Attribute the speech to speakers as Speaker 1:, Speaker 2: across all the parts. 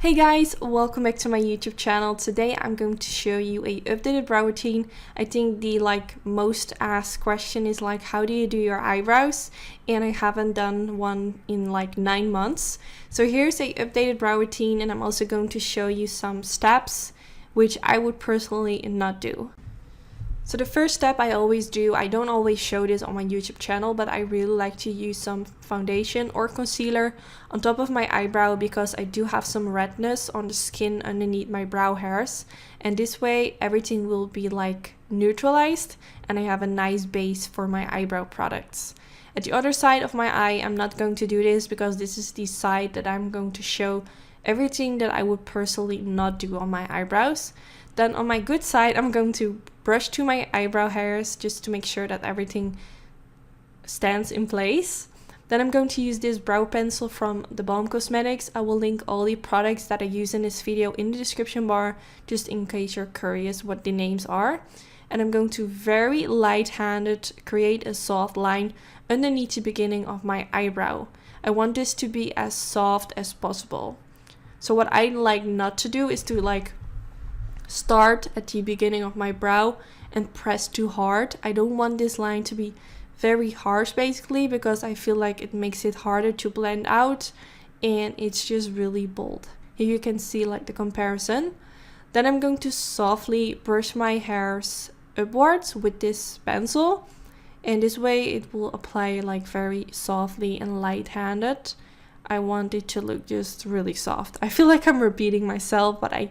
Speaker 1: Hey guys, welcome back to my YouTube channel. Today I'm going to show you a updated brow routine. I think the most asked question is how do you do your eyebrows? And I haven't done one in 9 months. So here's a updated brow routine, and I'm also going to show you some steps which I would personally not do. So the first step I always do, I don't always show this on my YouTube channel, but I really like to use some foundation or concealer on top of my eyebrow because I do have some redness on the skin underneath my brow hairs. And this way everything will be neutralized and I have a nice base for my eyebrow products. At the other side of my eye, I'm not going to do this because this is the side that I'm going to show everything that I would personally not do on my eyebrows. Then on my good side, I'm going to brush to my eyebrow hairs just to make sure that everything stands in place. Then I'm going to use this brow pencil from the Balm Cosmetics. I will link all the products that I use in this video in the description bar, just in case you're curious what the names are. And I'm going to very light-handed create a soft line underneath the beginning of my eyebrow. I want this to be as soft as possible. So what I like not to do is to start at the beginning of my brow and press too hard. I don't want this line to be very harsh basically because I feel like it makes it harder to blend out and it's just really bold. Here you can see the comparison. Then I'm going to softly brush my hairs upwards with this pencil, and this way it will apply very softly and light-handed. I want it to look just really soft. I feel like I'm repeating myself, but I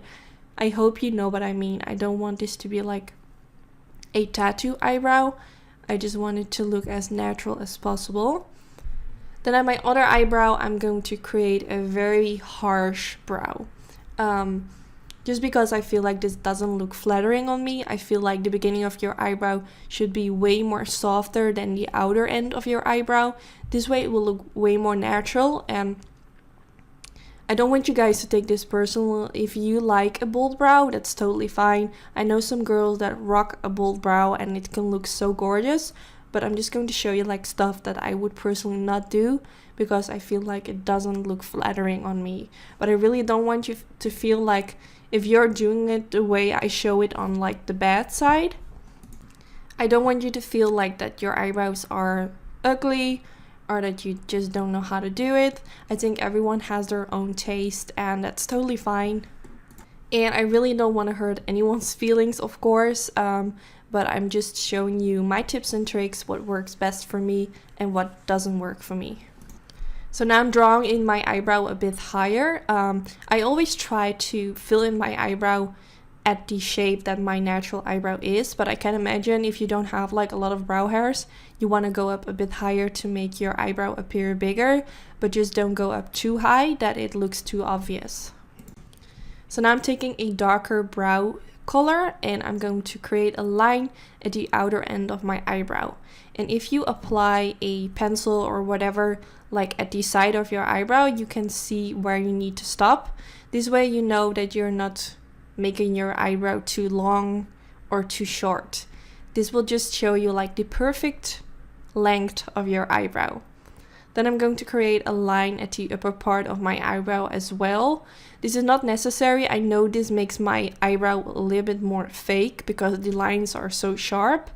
Speaker 1: hope you know what I mean. I don't want this to be a tattoo eyebrow. I just want it to look as natural as possible. Then on my other eyebrow, I'm going to create a very harsh brow. Just because I feel like this doesn't look flattering on me. I feel like the beginning of your eyebrow should be way more softer than the outer end of your eyebrow. This way it will look way more natural, and I don't want you guys to take this personal. If you like a bold brow, that's totally fine. I know some girls that rock a bold brow and it can look so gorgeous, but I'm just going to show you stuff that I would personally not do because I feel like it doesn't look flattering on me. But I really don't want you to feel like if you're doing it the way I show it on the bad side, I don't want you to feel that your eyebrows are ugly or that you just don't know how to do it. I think everyone has their own taste and that's totally fine. And I really don't want to hurt anyone's feelings, of course, but I'm just showing you my tips and tricks, what works best for me and what doesn't work for me. So now I'm drawing in my eyebrow a bit higher. I always try to fill in my eyebrow at the shape that my natural eyebrow is, but I can imagine if you don't have a lot of brow hairs, you want to go up a bit higher to make your eyebrow appear bigger, but just don't go up too high that it looks too obvious. So now I'm taking a darker brow color and I'm going to create a line at the outer end of my eyebrow. And if you apply a pencil or whatever at the side of your eyebrow, you can see where you need to stop. This way you know that you're not making your eyebrow too long or too short. This will just show you the perfect length of your eyebrow. Then I'm going to create a line at the upper part of my eyebrow as well. This is not necessary. I know this makes my eyebrow a little bit more fake because the lines are so sharp.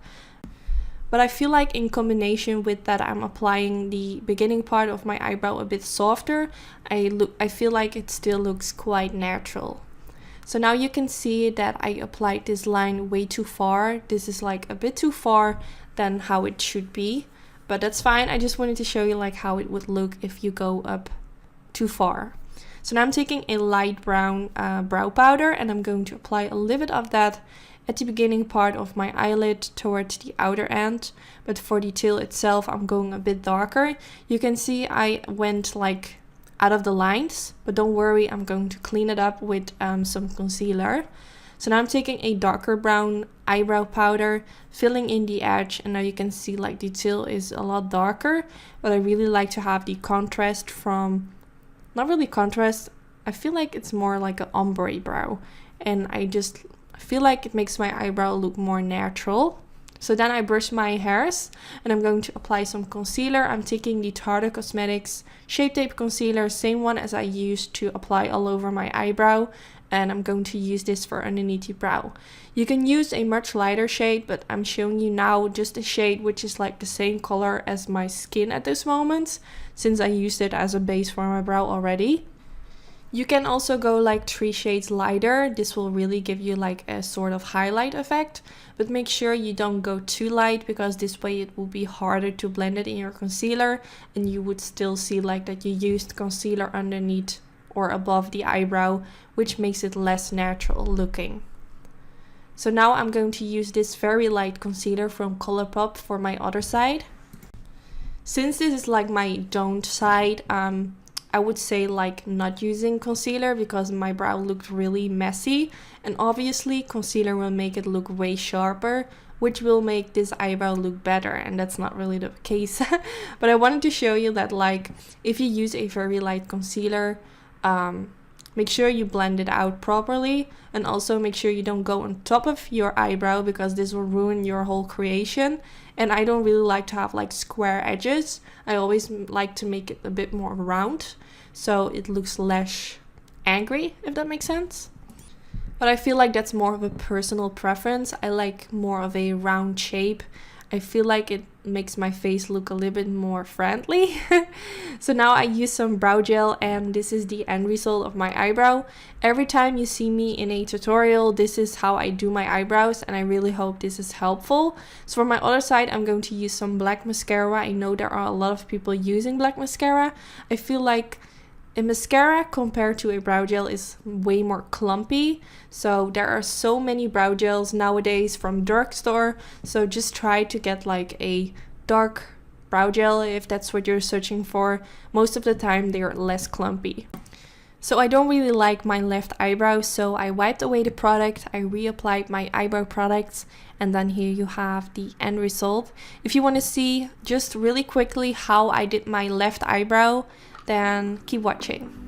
Speaker 1: But I feel like in combination with that, I'm applying the beginning part of my eyebrow a bit softer. I feel like it still looks quite natural. So now you can see that I applied this line way too far. This is a bit too far than how it should be, but that's fine. I just wanted to show you how it would look if you go up too far. So now I'm taking a light brown brow powder and I'm going to apply a little bit of that at the beginning part of my eyelid towards the outer end, but for the tail itself I'm going a bit darker. You can see I went out of the lines, but don't worry, I'm going to clean it up with some concealer. So now I'm taking a darker brown eyebrow powder, filling in the edge, and now you can see the tail is a lot darker, but I really like to have the contrast from, not really contrast, I feel like it's more like an ombre brow, and I feel like it makes my eyebrow look more natural. So then I brush my hairs and I'm going to apply some concealer. I'm taking the Tarte Cosmetics Shape Tape Concealer, same one as I used to apply all over my eyebrow. And I'm going to use this for underneath the brow. You can use a much lighter shade, but I'm showing you now just a shade which is like the same color as my skin at this moment, since I used it as a base for my brow already. You can also go like 3 shades lighter. This will really give you like a sort of highlight effect, but make sure you don't go too light, because this way it will be harder to blend it in your concealer and you would still see like that you used concealer underneath or above the eyebrow, which makes it less natural looking. So now I'm going to use this very light concealer from Colourpop for my other side. Since this is like my don't side, I would say like not using concealer, because my brow looked really messy, and obviously concealer will make it look way sharper, which will make this eyebrow look better, and that's not really the case. But I wanted to show you that like if you use a very light concealer, make sure you blend it out properly, and also make sure you don't go on top of your eyebrow, because this will ruin your whole creation. And I don't really like to have like square edges. I always like to make it a bit more round, so it looks less angry, if that makes sense. But I feel like that's more of a personal preference. I like more of a round shape. I feel like it makes my face look a little bit more friendly. So now I use some brow gel, and this is the end result of my eyebrow. Every time you see me in a tutorial, this is how I do my eyebrows, and I really hope this is helpful. So for my other side, I'm going to use some black mascara. I know there are a lot of people using black mascara. I feel like a mascara compared to a brow gel is way more clumpy. So there are so many brow gels nowadays from drugstore. So just try to get like a dark brow gel if that's what you're searching for. Most of the time they're less clumpy. So I don't really like my left eyebrow, so I wiped away the product, I reapplied my eyebrow products, and then here you have the end result. If you want to see just really quickly how I did my left eyebrow, then keep watching.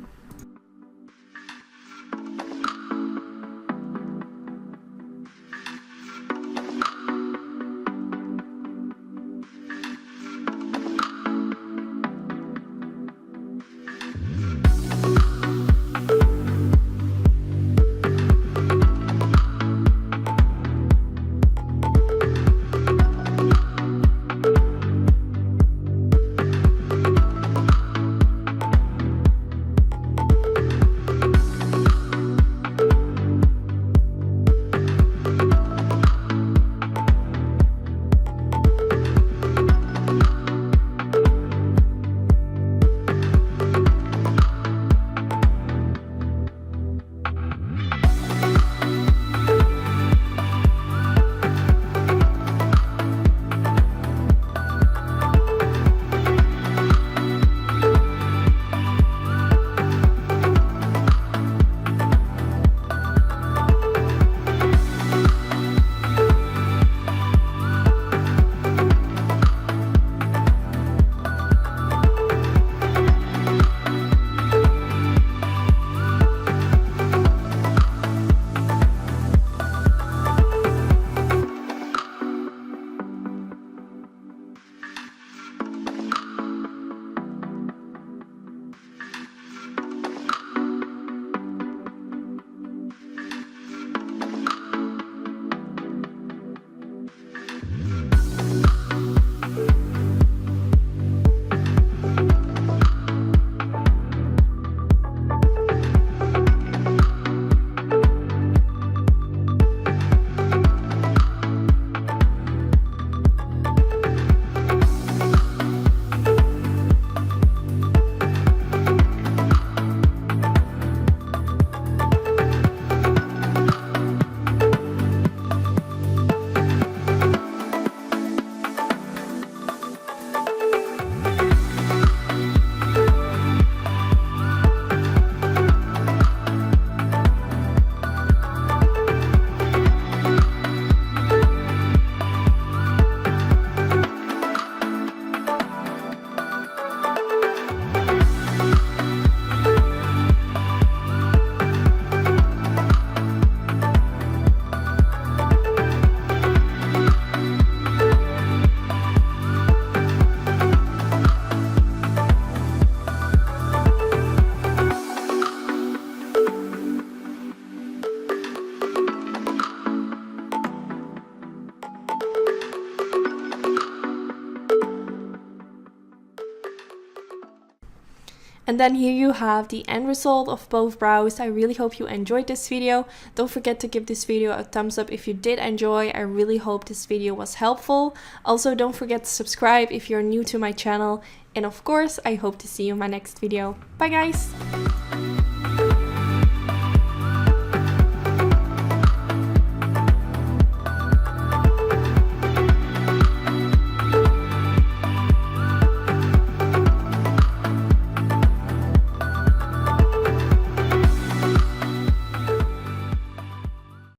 Speaker 1: And then here you have the end result of both brows. I really hope you enjoyed this video. Don't forget to give this video a thumbs up if you did enjoy. I really hope this video was helpful. Also, don't forget to subscribe if you're new to my channel. And of course, I hope to see you in my next video. Bye guys!